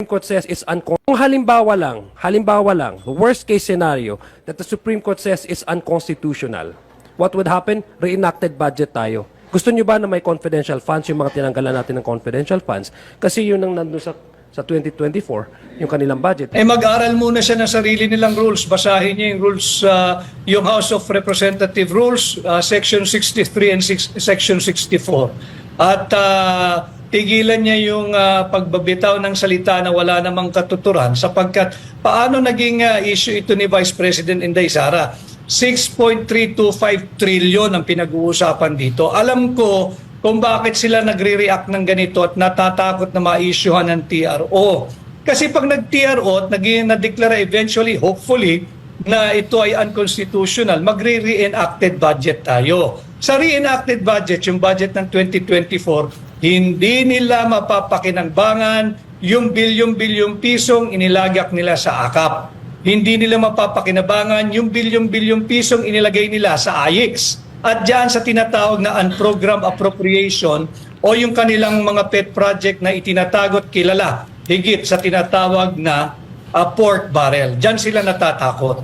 Court says is unconstitutional. Halimbawa lang, worst case scenario that the Supreme Court says is unconstitutional. What would happen? Reenacted budget tayo. Gusto niyo ba na may confidential funds, yung mga tinanggalan natin ng confidential funds? Kasi yun ang nandun sa 2024, yung kanilang budget. Mag-aral muna siya ng sarili nilang rules. Basahin niya yung rules, yung House of Representative Rules, Section 63 and Section 64. At tigilan niya yung pagbabitaw ng salita na wala namang katuturan sapagkat paano naging issue ito ni Vice President Inday Sara? 6.325 trillion ang pinag-uusapan dito. Alam ko kung bakit sila nagre-react ng ganito at natatakot na ma-issuehan ng TRO. Kasi pag nag-TRO at na-declare eventually, hopefully, na ito ay unconstitutional, magre-reenacted budget tayo. Sa reenacted budget, yung budget ng 2024, hindi nila mapapakinangbangan yung bilyong-bilyong pisong inilagak nila sa AKAP. Hindi nila mapapakinabangan yung bilyong-bilyong pisong inilagay nila sa AIX. At dyan sa tinatawag na unprogrammed appropriation o yung kanilang mga pet project na itinatagot kilala higit sa tinatawag na pork barrel. Dyan sila natatakot.